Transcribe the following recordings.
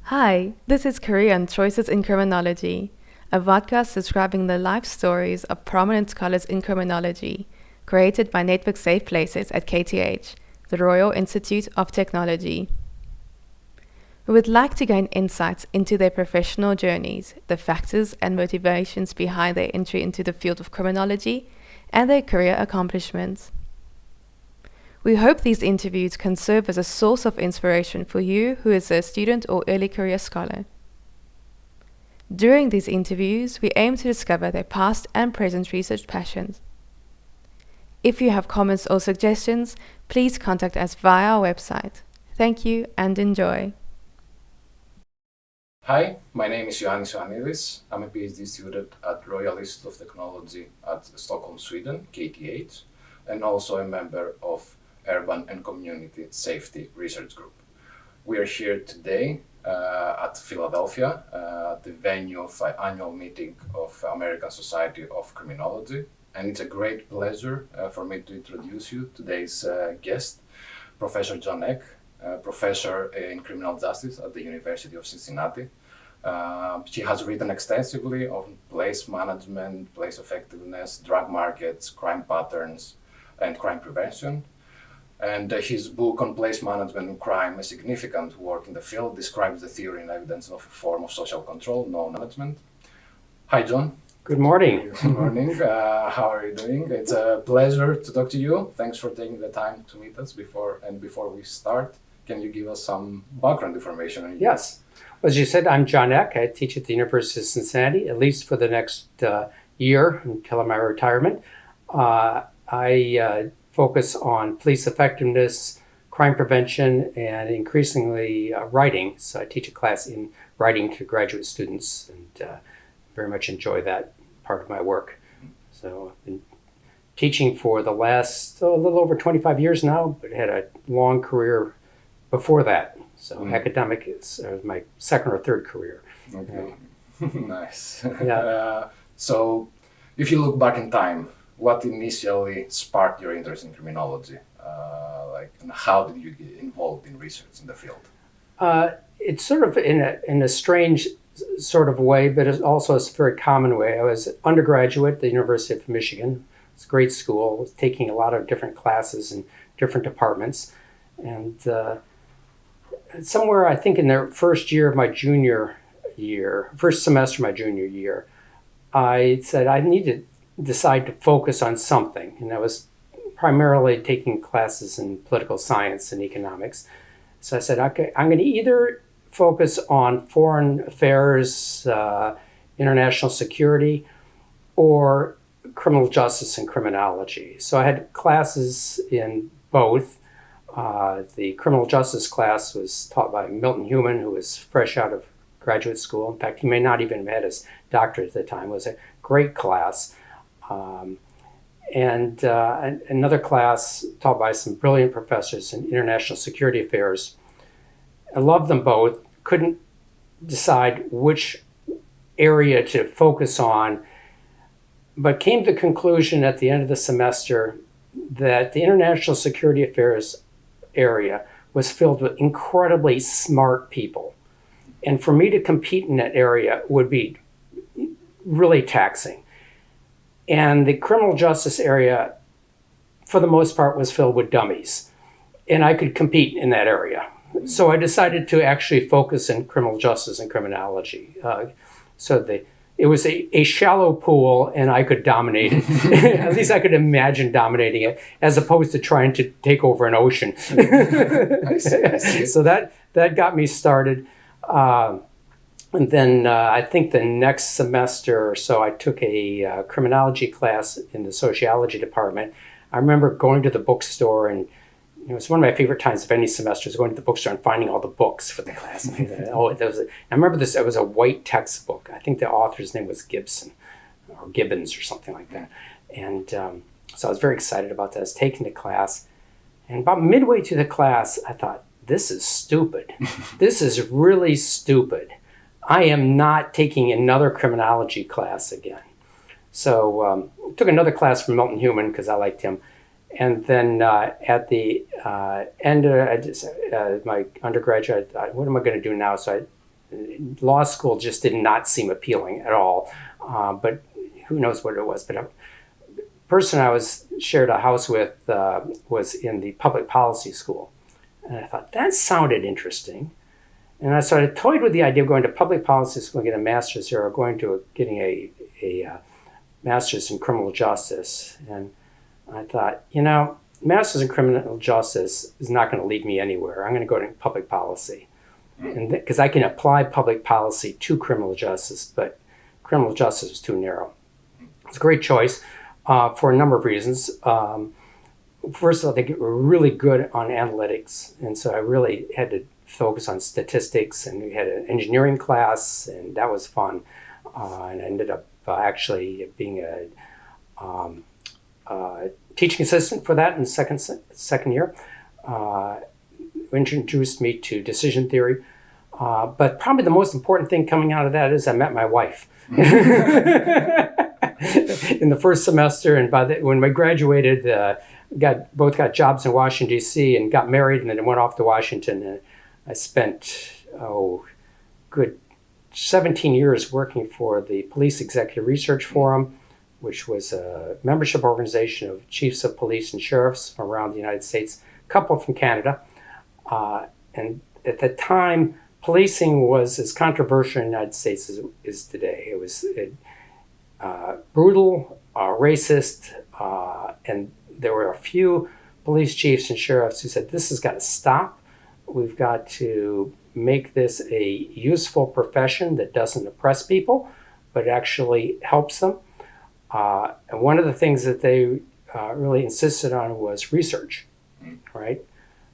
Hi, this is Korean Choices in Criminology, a podcast describing the life stories of prominent scholars in criminology, created by Network Safe Places at KTH, the Royal Institute of Technology. We would like to gain insights into their professional journeys, the factors and motivations behind their entry into the field of criminology, and their career accomplishments. We hope these interviews can serve as a source of inspiration for you who is a student or early career scholar. During these interviews, we aim to discover their past and present research passions. If you have comments or suggestions, please contact us via our website. Thank you and enjoy. Hi, my name is Johannes Johanidis. I'm a PhD student at Royal Institute of Technology at Stockholm, Sweden, KTH, and also a member of Urban and Community Safety Research Group. We are here today at Philadelphia, the venue of an annual meeting of American Society of Criminology. And it's a great pleasure for me to introduce you today's guest, Professor John Eck, professor in criminal justice at the University of Cincinnati. She has written extensively on place management, place effectiveness, drug markets, crime patterns, and crime prevention. And his book on place management and crime, a significant work in the field, describes the theory and evidence of a form of social control, known management. Hi, John. Good morning. Good morning. How are you doing? It's a pleasure to talk to you. Thanks for taking the time to meet us before we start. Can you give us some background information on you? Yes. As you said, I'm John Eck. I teach at the University of Cincinnati, at least for the next year until my retirement. I focus on police effectiveness, crime prevention, and increasingly writing. So I teach a class in writing to graduate students and very much enjoy that part of my work. So I've been teaching for the last a little over 25 years now, but had a long career before that. So academic is my second or third career. Okay. Nice. Yeah. So if you look back in time, what initially sparked your interest in criminology? And how did you get involved in research in the field? It's sort of in a strange sort of way, but it's also a very common way. I was undergraduate at the University of Michigan. It's a great school. I was taking a lot of different classes in different departments. And somewhere, I think in the first semester of my junior year, I said I need to decide to focus on something. And I was primarily taking classes in political science and economics. So I said, okay, I'm going to either focus on foreign affairs, international security, or criminal justice and criminology. So I had classes in both. The criminal justice class was taught by Milton Human, who was fresh out of graduate school. In fact, he may not even have had his doctorate at the time. It was a great class. And another class taught by some brilliant professors in international security affairs. I loved them both, couldn't decide which area to focus on, but came to the conclusion at the end of the semester that the international security affairs area was filled with incredibly smart people. And for me to compete in that area would be really taxing. And the criminal justice area, for the most part, was filled with dummies. And I could compete in that area. So I decided to actually focus in criminal justice and criminology. It was a shallow pool, and I could dominate it. At least I could imagine dominating it, as opposed to trying to take over an ocean. I see. So that got me started. And then I think the next semester or so, I took a criminology class in the sociology department. I remember going to the bookstore, and it was one of my favorite times of any semester, is going to the bookstore and finding all the books for the class. And I remember this, it was a white textbook. I think the author's name was Gibson or Gibbons or something like that. And so I was very excited about that. I was taking the class. And about midway through the class, I thought, this is stupid. This is really stupid. I am not taking another criminology class again. So I took another class from Milton Human because I liked him. And then at the end of my undergraduate, I thought, what am I going to do now? So law school just did not seem appealing at all. But who knows what it was. But a person I shared a house with was in the public policy school. And I thought, that sounded interesting. And I started toyed with the idea of going to public policy school and getting a master's here, or getting a master's in criminal justice. And I thought, master's in criminal justice is not going to lead me anywhere. I'm going to go to public policy. And because I can apply public policy to criminal justice, but criminal justice was too narrow. It's a great choice for a number of reasons. First of all, they were really good on analytics. And so I really had to focus on statistics, and we had an engineering class, and that was fun. And I ended up actually being a teaching assistant for that in second year. Introduced me to decision theory. But probably the most important thing coming out of that is I met my wife in the first semester. And when we graduated, both got jobs in Washington, D.C., and got married, and then went off to Washington. And I spent, good 17 years working for the Police Executive Research Forum, which was a membership organization of chiefs of police and sheriffs from around the United States, a couple from Canada. And at the time, policing was as controversial in the United States as it is today. It was brutal, racist, and there were a few police chiefs and sheriffs who said, this has got to stop. We've got to make this a useful profession that doesn't oppress people, but actually helps them. And one of the things that they really insisted on was research, right?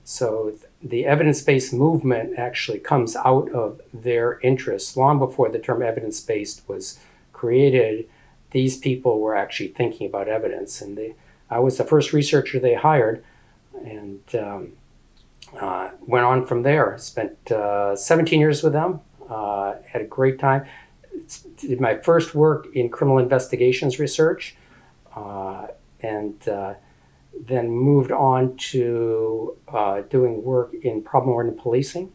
So the evidence-based movement actually comes out of their interests. Long before the term evidence-based was created, these people were actually thinking about evidence. And I was the first researcher they hired, and went on from there. Spent 17 years with them, had a great time. Did my first work in criminal investigations research, and then moved on to doing work in problem-oriented policing.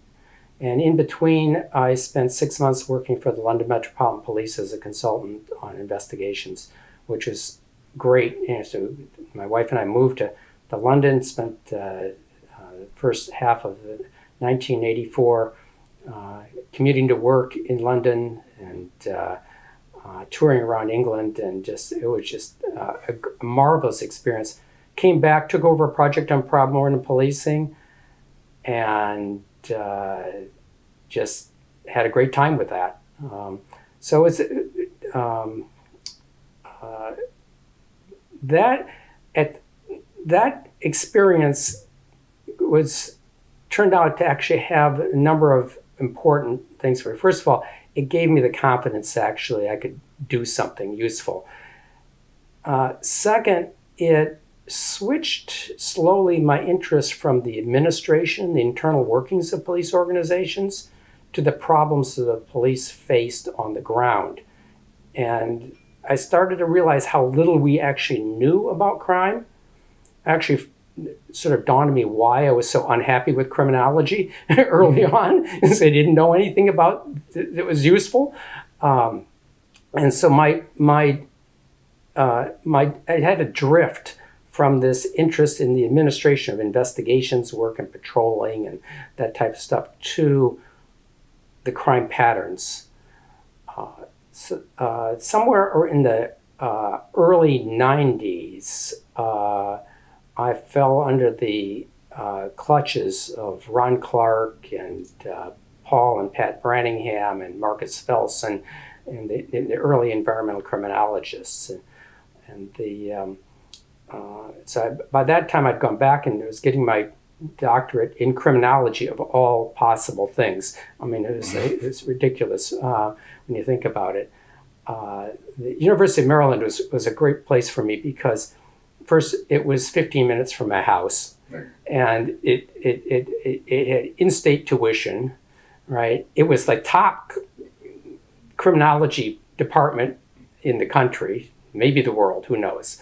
And in between, I spent 6 months working for the London Metropolitan Police as a consultant on investigations, which was great. So my wife and I moved to London, spent the first half of 1984 commuting to work in London and touring around England, and it was just a marvelous experience. Came back, took over a project on problem-oriented policing, and just had a great time with that. So it's that experience turned out to actually have a number of important things for me. First of all, it gave me the confidence that actually I could do something useful. Second, it switched slowly my interest from the administration, the internal workings of police organizations, to the problems that the police faced on the ground. And I started to realize how little we actually knew about crime. Actually, sort of dawned on me why I was so unhappy with criminology early on, because I didn't know anything about that was useful. And so I had a drift from this interest in the administration of investigations work and patrolling and that type of stuff to the crime patterns. Somewhere in the early 90s, I fell under the clutches of Ron Clark and Paul and Pat Branningham and Marcus Felsen and the early environmental criminologists. By that time, I'd gone back and was getting my doctorate in criminology of all possible things. I mean, it's ridiculous when you think about it. The University of Maryland was a great place for me because first, it was 15 minutes from my house, and it had in-state tuition, right? It was the top criminology department in the country, maybe the world, who knows.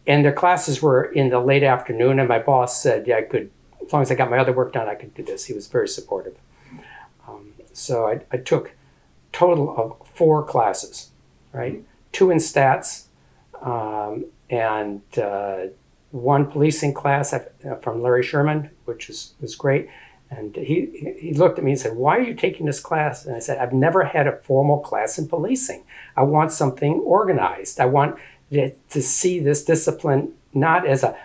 And their classes were in the late afternoon, and my boss said I could as long as I got my other work done, I could do this. He was very supportive. So I took total of 4 classes, right? 2 in stats, and 1 policing class from Larry Sherman, which was great. And he looked at me and said, "Why are you taking this class?" And I said, "I've never had a formal class in policing. I want something organized. I want to see this discipline not as a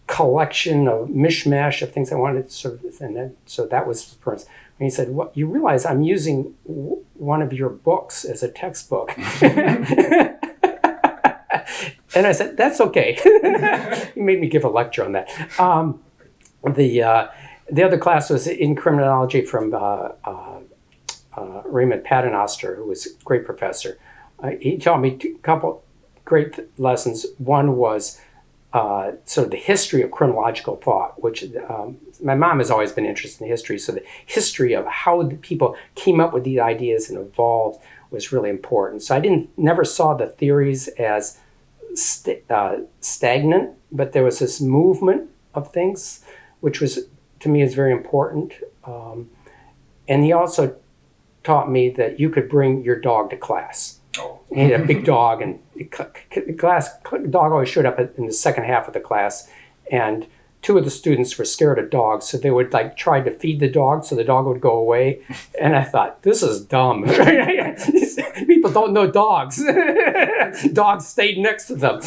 collection of mishmash of things I wanted to sort of." And then, so that was the first. And he said, "Well, you realize I'm using one of your books as a textbook." And I said, "That's okay." He made me give a lecture on that. The other class was in criminology from Raymond Paternoster, who was a great professor. He taught me a couple great lessons. One was sort of the history of criminological thought, which my mom has always been interested in history. So the history of how the people came up with these ideas and evolved was really important. So I never saw the theories as stagnant, but there was this movement of things, which was, to me, is very important. And he also taught me that you could bring your dog to class. Oh. He had a big dog, and the dog always showed up in the second half of the class, and 2 of the students were scared of dogs, so they would try to feed the dog so the dog would go away. And I thought, this is dumb. People don't know dogs. Dogs stayed next to them.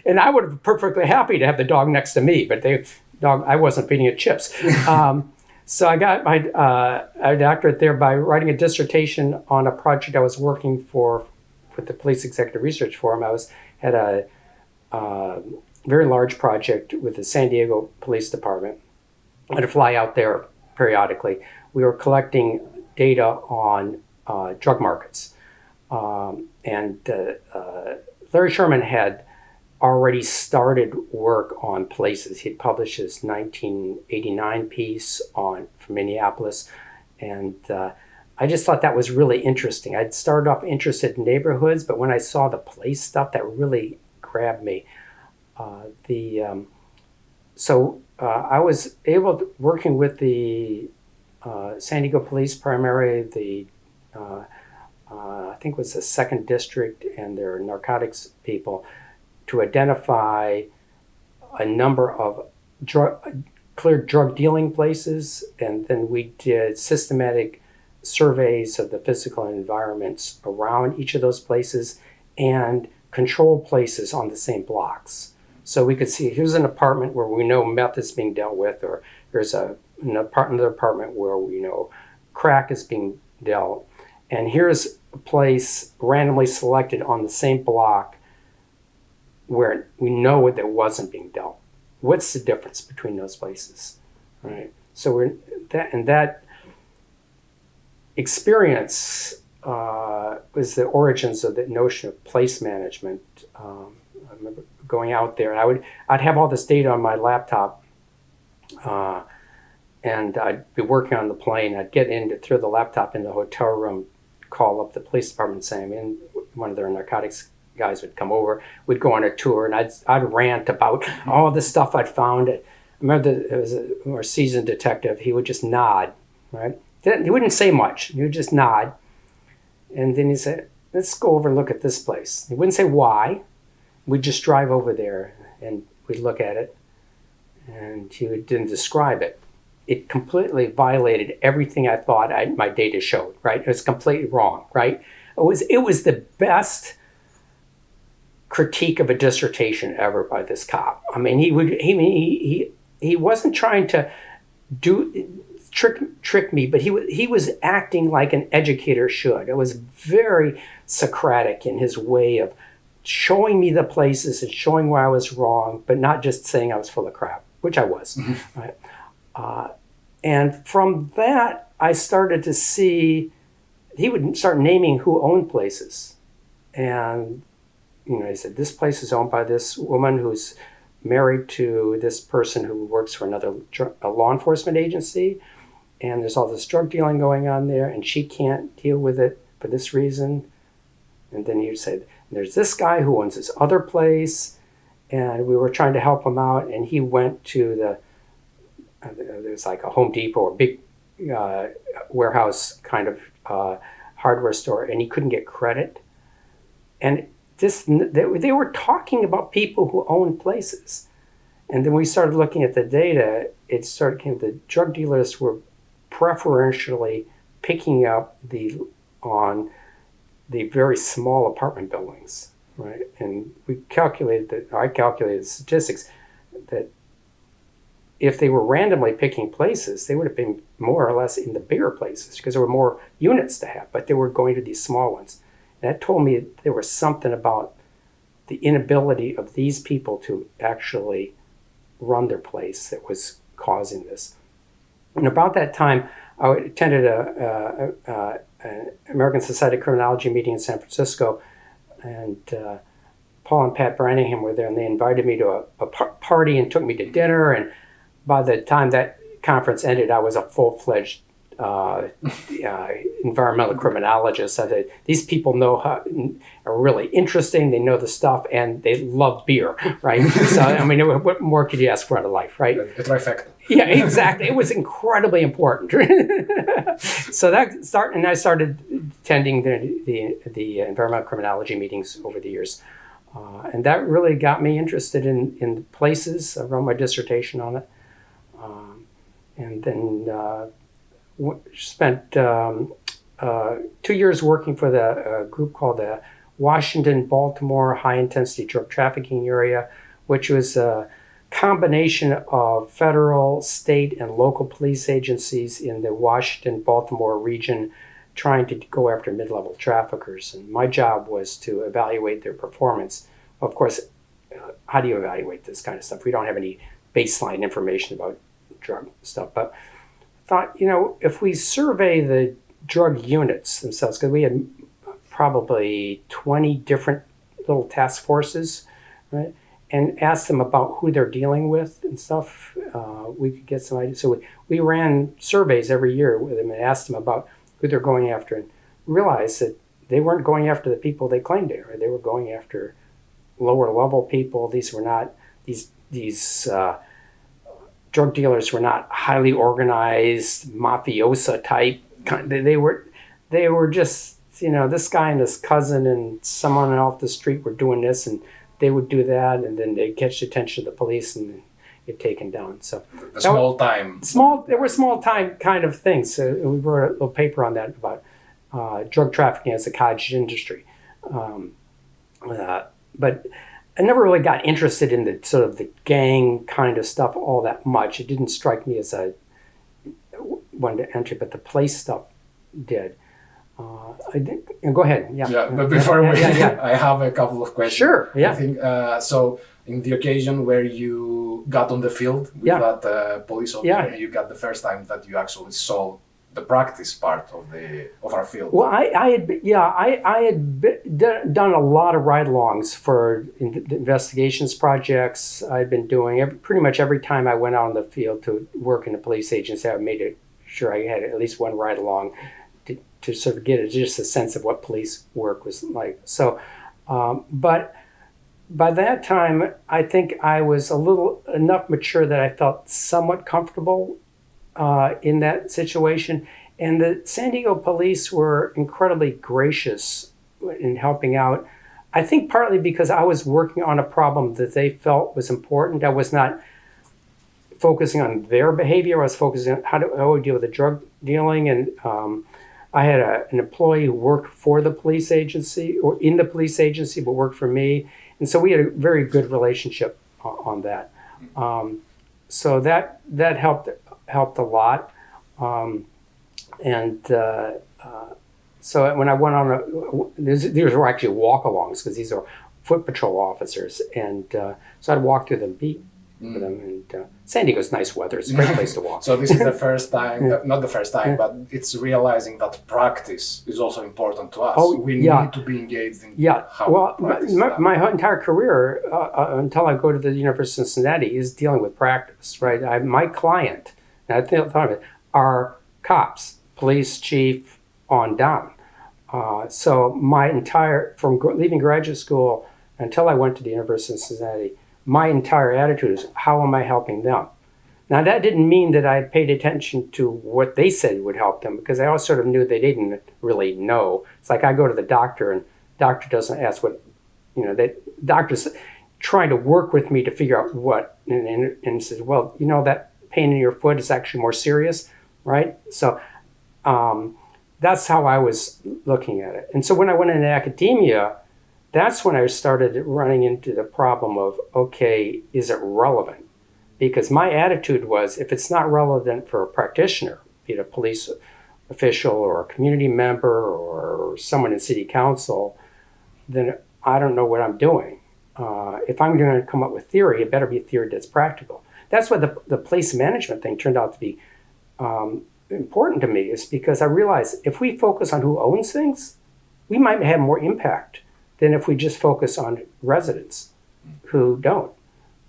And I would have been perfectly happy to have the dog next to me, but I wasn't feeding it chips. So I got my a doctorate there by writing a dissertation on a project I was working for with the Police Executive Research Forum. I had a very large project with the San Diego Police Department. I had to fly out there periodically. We were collecting data on drug markets. And Larry Sherman had already started work on places. He'd published his 1989 piece from Minneapolis, and I just thought that was really interesting. I'd started off interested in neighborhoods, but when I saw the place stuff, that really grabbed me. So I was able to, working with the San Diego Police, primarily I think it was the 2nd District and their narcotics people, to identify a number of clear drug dealing places, and then we did systematic surveys of the physical environments around each of those places and control places on the same blocks. So we could see, here's an apartment where we know meth is being dealt with, or there's another apartment where we know crack is being dealt, and here's a place randomly selected on the same block where we know that wasn't being dealt. What's the difference between those places, right? So that experience was the origins of the notion of place management. I remember going out there, and I'd have all this data on my laptop, and I'd be working on the plane. I'd get in to throw the laptop in the hotel room, call up the police department saying, and one of their narcotics guys would come over. We'd go on a tour, and I'd rant about all the stuff I'd found. I remember it was a more seasoned detective. He would just nod, right? He wouldn't say much. He would just nod. And then he said, "Let's go over and look at this place." He wouldn't say why. We'd just drive over there, and we'd look at it, and he didn't describe it. It completely violated everything I thought my data showed, right? It was completely wrong, right? It was the best critique of a dissertation ever by this cop. I mean, he wasn't trying to trick me, but he was acting like an educator should. It was very Socratic in his way of showing me the places and showing where I was wrong, but not just saying I was full of crap, which I was. Mm-hmm. Right? And from that, I started to see he would start naming who owned places, and he said, this place is owned by this woman who's married to this person who works for a law enforcement agency, and there's all this drug dealing going on there, and she can't deal with it for this reason. And then he'd say, there's this guy who owns this other place, and we were trying to help him out, and he went to there's like a Home Depot or big warehouse kind of hardware store, and he couldn't get credit. And they were talking about people who owned places. And then we started looking at the data. The drug dealers were preferentially picking up on the very small apartment buildings, right? And I calculated the statistics that if they were randomly picking places, they would have been more or less in the bigger places because there were more units to have, but they were going to these small ones. And that told me there was something about the inability of these people to actually run their place that was causing this. And about that time, I attended an American Society of Criminology meeting in San Francisco, and Paul and Pat Branningham were there, and they invited me to a party and took me to dinner. And by the time that conference ended, I was a full-fledged environmental criminologist. I said, these people are really interesting. They know the stuff, and they love beer, right? So, I mean, what more could you ask for out of life, right? A trifecta. Yeah, exactly. It was incredibly important. So I started attending the environmental criminology meetings over the years. And that really got me interested in places. I wrote my dissertation on it. And then spent 2 years working for the group called the Washington-Baltimore High-Intensity Drug Trafficking Area, which was a combination of federal, state, and local police agencies in the Washington-Baltimore region trying to go after mid-level traffickers. And my job was to evaluate their performance. Of course, how do you evaluate this kind of stuff? We don't have any baseline information about drug stuff, but I thought, if we survey the drug units themselves, because we had probably 20 different little task forces, right, and ask them about who they're dealing with and stuff, we could get some ideas. So we ran surveys every year with them and asked them about who they're going after, and realized that they weren't going after the people they claimed they were. They were going after lower level people. These were not these drug dealers were not highly organized mafiosa type. They were just, this guy and his cousin and someone off the street were doing this, and they would do that, and then they'd catch the attention of the police and get taken down. So there were small time kind of things. So we wrote a little paper on that about drug trafficking as a cottage industry. But I never really got interested in the sort of the gang kind of stuff all that much. It didn't strike me as I wanted to enter, but the police stuff did. Go ahead. Yeah, but before I have a couple of questions. Sure. Yeah. I think so. In the occasion where you got on the field with that police officer, you got the first time that you actually saw the practice part of our field. Well, I had done a lot of ride-alongs for investigations projects. I'd been doing pretty much every time I went out in the field to work in a police agency. I made sure I had at least one ride-along to sort of get just a sense of what police work was like. So, but by that time, I think I was enough mature that I felt somewhat comfortable in that situation. And the San Diego police were incredibly gracious in helping out. I think partly because I was working on a problem that they felt was important. I was not focusing on their behavior. I was focusing on how we deal with the drug dealing. And I had an employee who worked for the police agency or in the police agency, but worked for me. And so we had a very good relationship on that. So that helped a lot. So when I went on these were actually walk-alongs because these are foot patrol officers. And so I'd walk through the beat with them. And San Diego's nice weather. It's a great place to walk. So this is the first time, not the first time, but it's realizing that practice is also important to us. We need to be engaged in how my entire career, until I go to the University of Cincinnati, is dealing with practice, right? My client, and I thought of it, are cops, police chief on down. So my from leaving graduate school until I went to the University of Cincinnati, my entire attitude is, how am I helping them? Now, that didn't mean that I paid attention to what they said would help them, because I always sort of knew they didn't really know. It's like I go to the doctor, and the doctor doesn't ask what, the doctor's trying to work with me to figure out what, and says, well, that pain in your foot is actually more serious, right? So that's how I was looking at it. And so when I went into academia, that's when I started running into the problem of, okay, is it relevant? Because my attitude was, if it's not relevant for a practitioner, be it a police official or a community member or someone in city council, then I don't know what I'm doing. If I'm going to come up with theory, it better be theory that's practical. That's what the place management thing turned out to be important to me, is because I realized if we focus on who owns things, we might have more impact than if we just focus on residents who don't.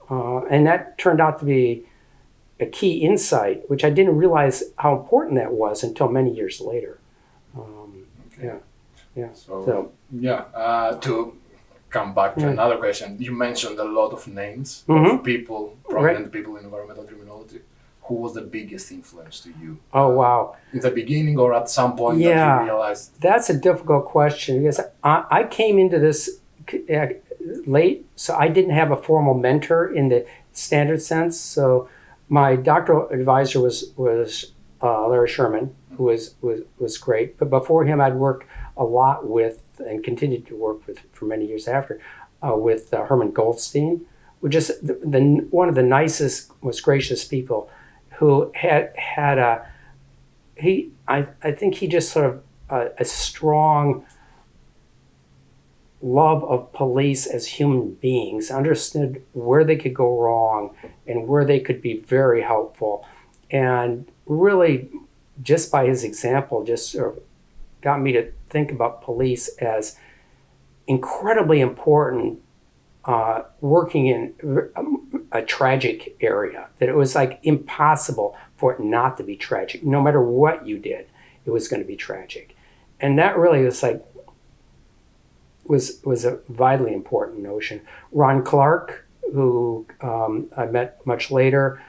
And that turned out to be a key insight, which I didn't realize how important that was until many years later. To come back to another question, you mentioned a lot of names Mm-hmm. of people, prominent people in environmental criminology. Who was the biggest influence to you? Oh, wow. In the beginning or at some point that you realized? That's a difficult question, because I came into this late, so I didn't have a formal mentor in the standard sense. So my doctoral advisor was Larry Sherman, who was great. But before him, I'd worked a lot with, and continued to work with for many years after, with Herman Goldstein, who just one of the nicest, most gracious people, who I think he just sort of a strong love of police as human beings, understood where they could go wrong and where they could be very helpful. And really, just by his example, just sort of got me to think about police as incredibly important, working in a tragic area, that it was like impossible for it not to be tragic. No matter what you did, it was going to be tragic. And that really was was a vitally important notion. Ron Clark, who I met much later,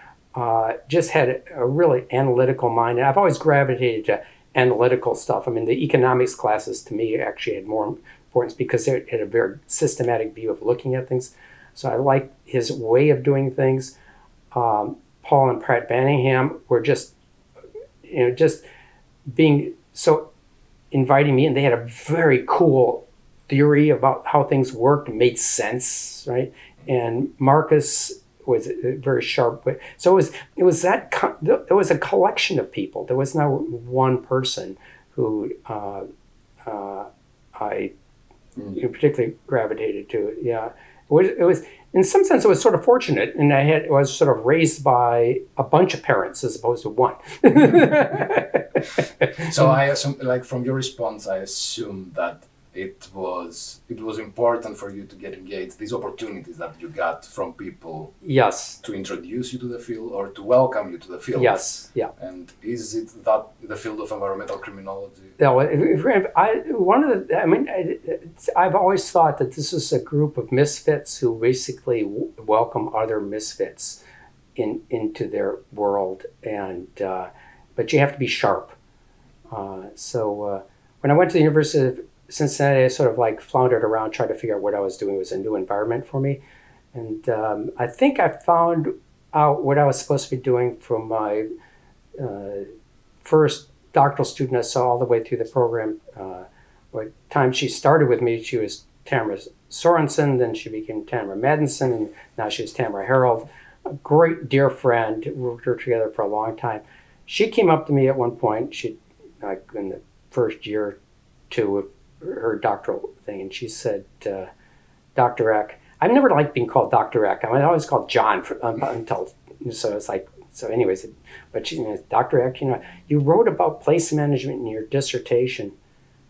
just had a really analytical mind. And I've always gravitated to analytical stuff. I mean, the economics classes to me actually had more importance because they had a very systematic view of looking at things. So I liked his way of doing things. Paul and Pratt Banningham were just being so inviting me, and they had a very cool theory about how things worked and made sense, right? And Marcus was very sharp. So it was there was a collection of people. There was not one person who I particularly gravitated to. Yeah, it was in some sense it was sort of fortunate, and I was sort of raised by a bunch of parents as opposed to one. So I assume, like from your response, I assume that it was important for you to get engaged, these opportunities that you got from people. Yes. To introduce you to the field or to welcome you to the field. Yes. Yeah. And is it that the field of environmental criminology? No, I've always thought that this is a group of misfits who basically welcome other misfits into their world, and but you have to be sharp. So when I went to the University of Cincinnati, I sort of like floundered around trying to figure out what I was doing. It was a new environment for me. And I think I found out what I was supposed to be doing from my first doctoral student I saw all the way through the program. By the time she started with me, she was Tamara Sorensen, then she became Tamara Maddenson, and now she's Tamara Harold. A great dear friend, worked her together for a long time. She came up to me at one point, in the first year or two of her doctoral thing, and she said, Dr. Eck, I've never liked being called Dr. Eck. I always called John until, so it's like, so anyways, but she, Dr. Eck, you wrote about place management in your dissertation,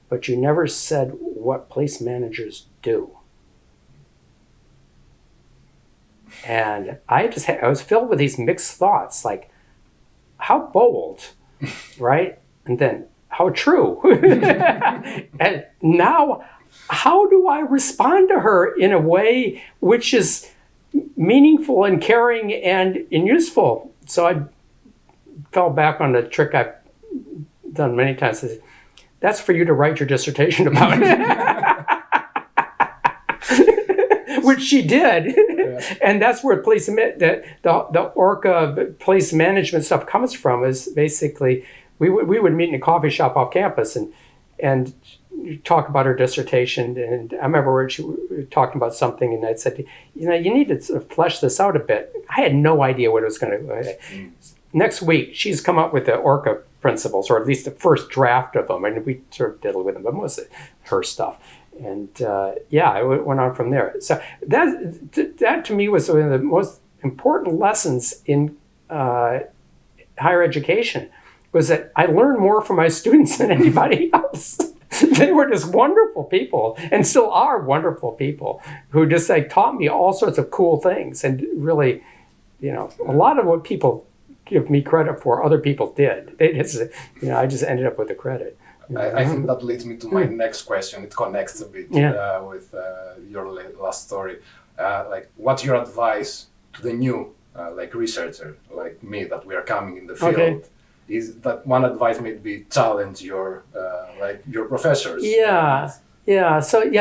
but you never said what place managers do. And I was filled with these mixed thoughts, like, how bold, right? And then, how true. And now, how do I respond to her in a way which is meaningful and caring and useful So I fell back on the trick I've done many times. I said, that's for you to write your dissertation about. Which she did. Yeah. And that's where the ORCA place management stuff comes from, is basically we would meet in a coffee shop off campus and talk about her dissertation. And I remember where we were talking about something, and I said, you need to sort of flesh this out a bit. I had no idea what it was going to. Next week, she's come up with the ORCA principles, or at least the first draft of them, and we sort of diddled with them, but most of her stuff. And it went on from there. So that to me was one of the most important lessons in higher education, was that I learned more from my students than anybody else. They were just wonderful people, and still are wonderful people, who just taught me all sorts of cool things. And really, a lot of what people give me credit for, other people did. I just ended up with the credit. I think that leads me to my next question. It connects a bit with your last story. What's your advice to the new researcher like me, that we are coming in the field? Okay. Is that one advice maybe challenge your professors? Yeah. So look,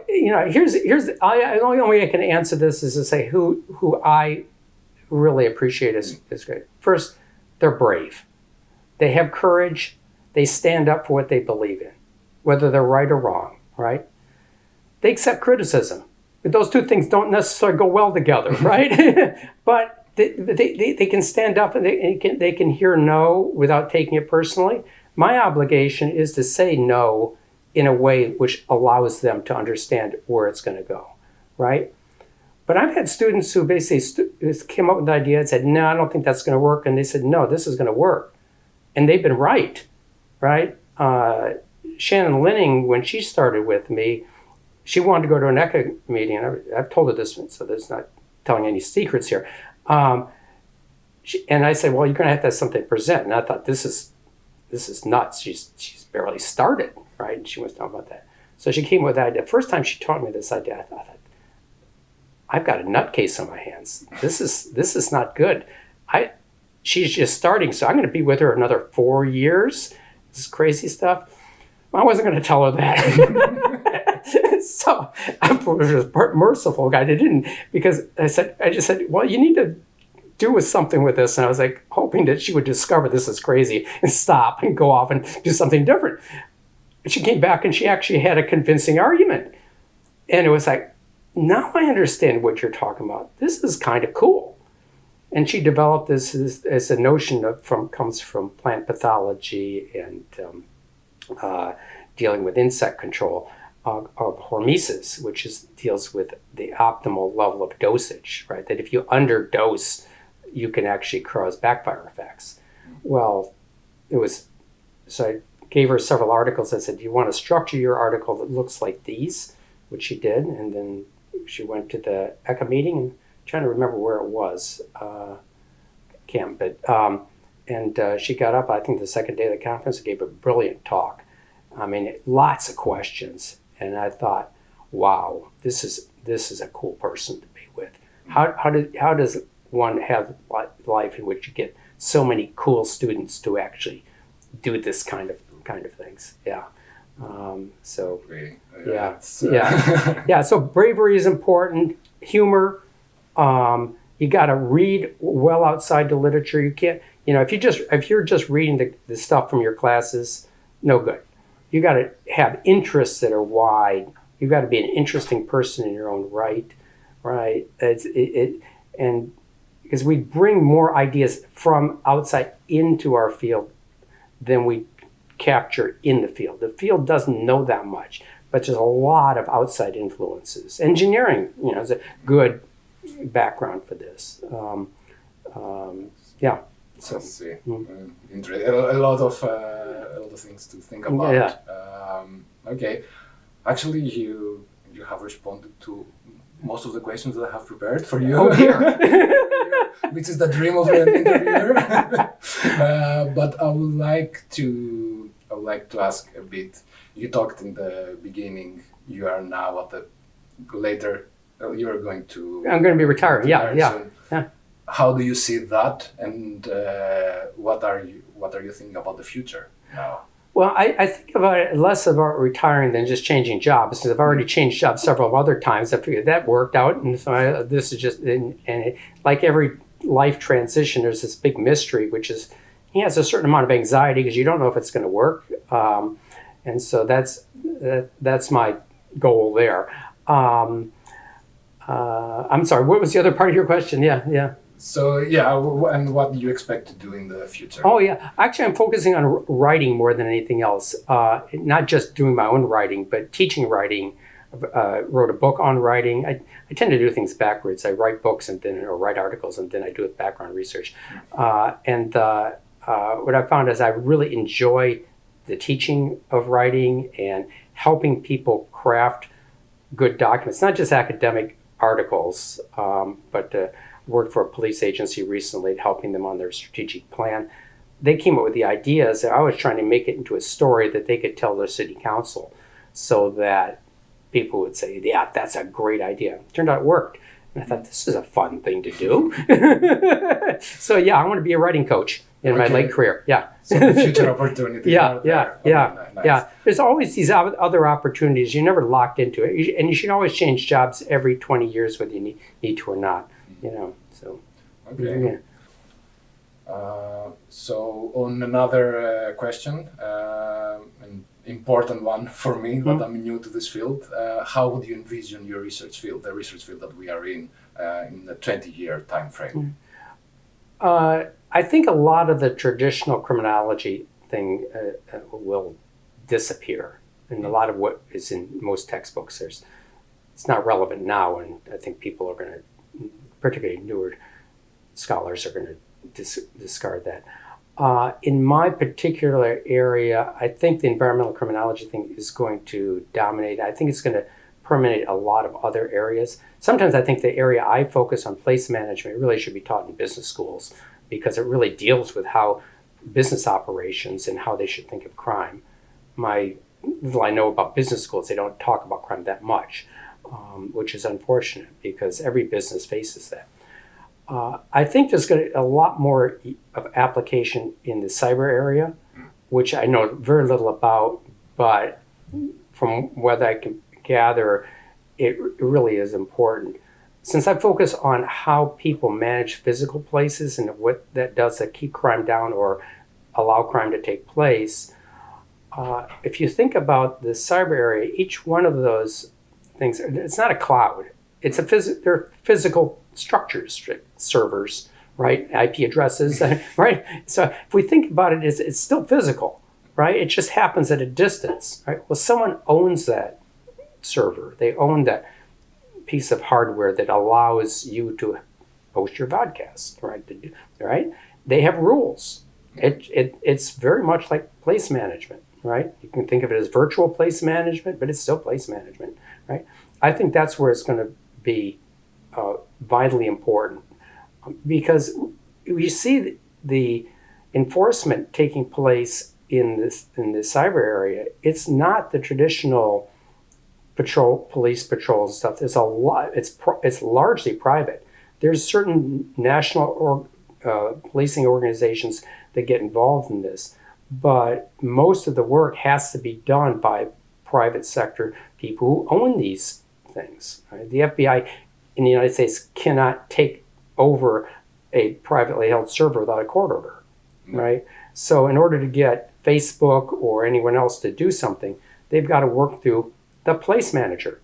here's the only way I can answer this is to say who I really appreciate is great. First, they're brave. They have courage. They stand up for what they believe in, whether they're right or wrong, right? They accept criticism. But those two things don't necessarily go well together, right? But they can stand up, and they can hear no without taking it personally. My obligation is to say no in a way which allows them to understand where it's going to go, right? But I've had students who basically came up with an idea and said, no, I don't think that's going to work. And they said, no, this is going to work. And they've been right. Right? Shannon Linning, when she started with me, she wanted to go to an ECHA meeting. And I've told her this, so there's not telling any secrets here. And I said, well, you're going to have something to present. And I thought, this is nuts. She's barely started, right? And she was talking about that. So she came with that idea. The first time she taught me this idea, I thought, I've got a nutcase on my hands. This is not good. She's just starting, so I'm going to be with her another 4 years. This crazy stuff. I wasn't going to tell her that. So I was merciful guy. I didn't, because I just said, well, you need to do something with this. And I was hoping that she would discover this is crazy and stop and go off and do something different. And she came back and she actually had a convincing argument. And it was now I understand what you're talking about. This is kind of cool. And she developed this as a notion comes from plant pathology and dealing with insect control of hormesis, which deals with the optimal level of dosage, right? That if you underdose, you can actually cause backfire effects. Well, so I gave her several articles. I said, do you want to structure your article that looks like these? Which she did. And then she went to the ECHA meeting, and trying to remember where it was, she got up, I think the second day of the conference, and gave a brilliant talk. I mean, lots of questions, and I thought, wow, this is a cool person to be with. How does one have life in which you get so many cool students to actually do this kind of things? Yeah. So bravery is important. Humor. You got to read well outside the literature. You can't, if you're just reading the stuff from your classes, no good. You got to have interests that are wide. You got to be an interesting person in your own right? And because we bring more ideas from outside into our field than we capture in the field. The field doesn't know that much, but there's a lot of outside influences. Engineering, is a good background for this. So I see. A lot of things to think about. Yeah. Okay. Actually, you have responded to most of the questions that I have prepared for you. Oh dear. Which is the dream of an interviewer. But I would like to ask a bit. You talked in the beginning. You are now at the later. You are going to. I'm going to be retiring. Yeah. Soon. Yeah. how do you see that, and what are you thinking about the future now? Well, I think about it less about retiring than just changing jobs, because I've already changed jobs several other times. I figured that worked out, and so this is just, like every life transition, there's this big mystery, which is he has a certain amount of anxiety because you don't know if it's going to work, and so that's my goal there. I'm sorry, what was the other part of your question? Yeah. So yeah, and what do you expect to do in the future? Oh yeah, actually I'm focusing on writing more than anything else. Not just doing my own writing, but teaching writing. Wrote a book on writing. I tend to do things backwards. I write books or write articles, and then I do background research. What I found is I really enjoy the teaching of writing and helping people craft good documents, not just academic articles, but worked for a police agency recently, helping them on their strategic plan. They came up with the ideas, and I was trying to make it into a story that they could tell their city council so that people would say, yeah, that's a great idea. It turned out it worked. And I thought, this is a fun thing to do. So yeah, I want to be a writing coach in my late career. Yeah. So the future opportunity. Yeah. There's always these other opportunities. You're never locked into it. And you should always change jobs every 20 years, whether you need to or not. So. Okay. So on another question, an important one for me, that I'm new to this field, how would you envision your research field, the research field that we are in the 20-year time frame? I think a lot of the traditional criminology thing will disappear, and a lot of what is in most textbooks, it's not relevant now, and I think people are going to, particularly newer scholars, are going to discard that. In my particular area, I think the environmental criminology thing is going to dominate. I think it's going to permeate a lot of other areas. Sometimes I think the area I focus on, place management, really should be taught in business schools, because it really deals with how business operations and how they should think of crime. Little I know about business schools, they don't talk about crime that much, which is unfortunate because every business faces that. I think there's going to be a lot more of application in the cyber area, which I know very little about, but from what I can gather, it really is important. Since I focus on how people manage physical places and what that does to keep crime down or allow crime to take place, if you think about the cyber area, each one of those things, it's not a cloud. They're physical structures, servers, right? IP addresses, right? So if we think about it, it's still physical, right? It just happens at a distance, right? Well, someone owns that server. They own that piece of hardware that allows you to host your podcast, right? They have rules. It's very much like place management, right? You can think of it as virtual place management, but it's still place management, right? I think that's where it's going to be vitally important, because we see the enforcement taking place in the cyber area. It's not the traditional police patrols and stuff. There's a lot. It's largely private. There's certain national policing organizations that get involved in this, but most of the work has to be done by private sector people who own these things. Right? The FBI in the United States cannot take over a privately held server without a court order, right? So in order to get Facebook or anyone else to do something, they've got to work through the place manager,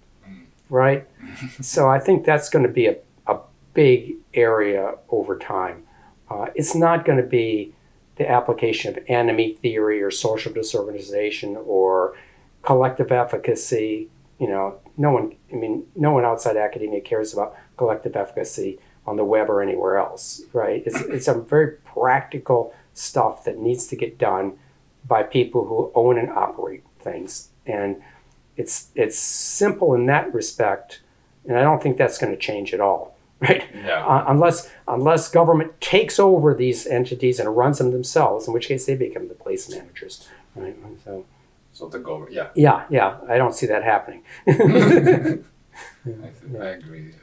right? So I think that's going to be a big area over time. It's not going to be the application of enemy theory or social disorganization or collective efficacy. No one outside academia cares about collective efficacy on the web or anywhere else, right? It's a very practical stuff that needs to get done by people who own and operate things. And it's simple in that respect, and I don't think that's going to change at all, right? Yeah. Unless government takes over these entities and runs them themselves, in which case they become the place managers, right? So the government, yeah. Yeah, I don't see that happening. I agree.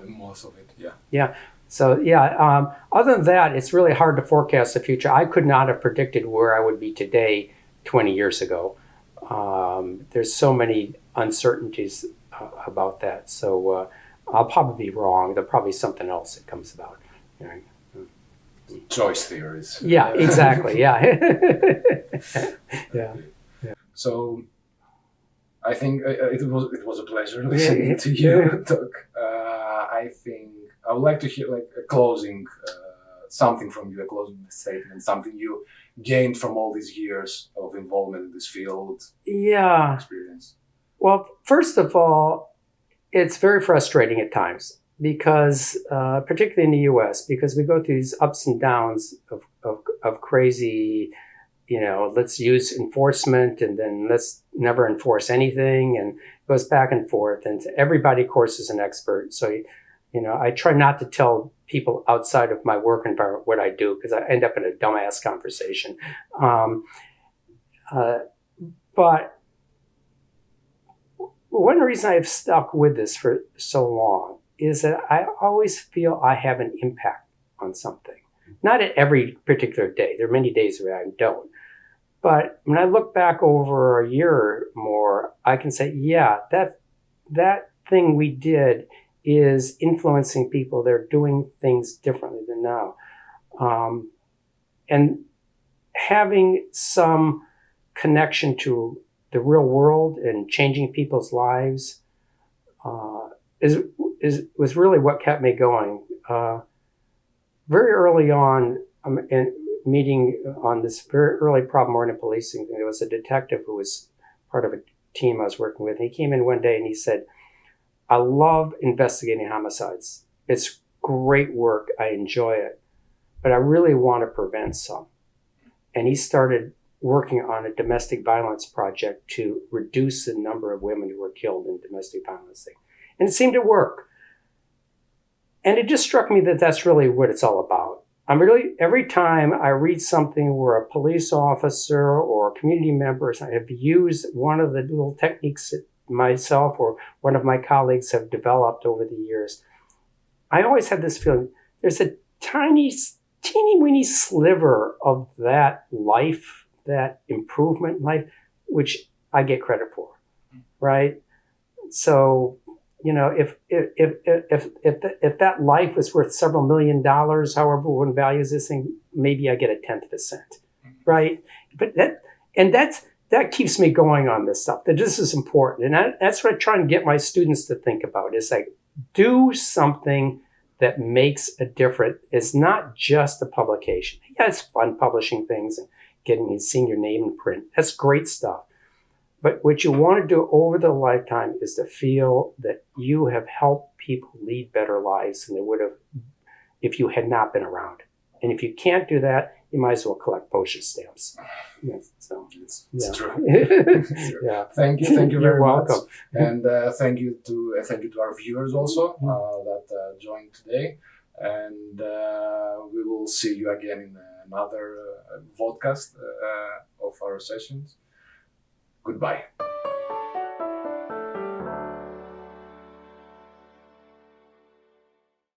Most of it, yeah. Yeah, So yeah, other than that, it's really hard to forecast the future. I could not have predicted where I would be today 20 years ago. There's so many uncertainties about that. So I'll probably be wrong. There'll probably be something else that comes about. You know. Choice theories. Yeah, exactly. Yeah. Yeah. So I think it was a pleasure listening to you talk. I think I would like to hear like a closing something from you, a closing statement, something you gained from all these years of involvement in this field. Yeah. Experience. Well, first of all, it's very frustrating at times because, particularly in the U.S., because we go through these ups and downs of crazy, let's use enforcement and then let's never enforce anything, and it goes back and forth. And everybody, of course, is an expert. So, I try not to tell people outside of my work environment what I do because I end up in a dumbass conversation. But one reason I've stuck with this for so long is that I always feel I have an impact on something. Not at every particular day. There are many days where I don't. But when I look back over a year or more, I can say, yeah, that thing we did is influencing people. They're doing things differently than now. And having some connection to the real world and changing people's lives was really what kept me going. Very early on, in meeting on this very early problem-oriented policing, there was a detective who was part of a team I was working with. He came in one day and he said, "I love investigating homicides. It's great work. I enjoy it, but I really want to prevent some." And he started working on a domestic violence project to reduce the number of women who were killed in domestic violence. And it seemed to work. And it just struck me that that's really what it's all about. Every time I read something where a police officer or a community members have used one of the little techniques that myself or one of my colleagues have developed over the years, I always have this feeling there's a teeny weeny sliver of that life, that improvement in life, which I get credit for, right? So, if that life is worth several $1 million, however one values this thing, maybe I get 1/10 of a cent, right? But that keeps me going on this stuff. That this is important, and that's what I try and get my students to think about. Is like, do something that makes a difference. It's not just a publication. Yeah, it's fun publishing things and seeing your name in print. That's great stuff. But what you want to do over the lifetime is to feel that you have helped people lead better lives than they would have if you had not been around. And if you can't do that, you might as well collect postage stamps. Yes, so it's yeah. true. Yeah. Thank you You're very welcome. much, and thank you to our viewers also that joined today, and we will see you again in another podcast of our sessions. Goodbye.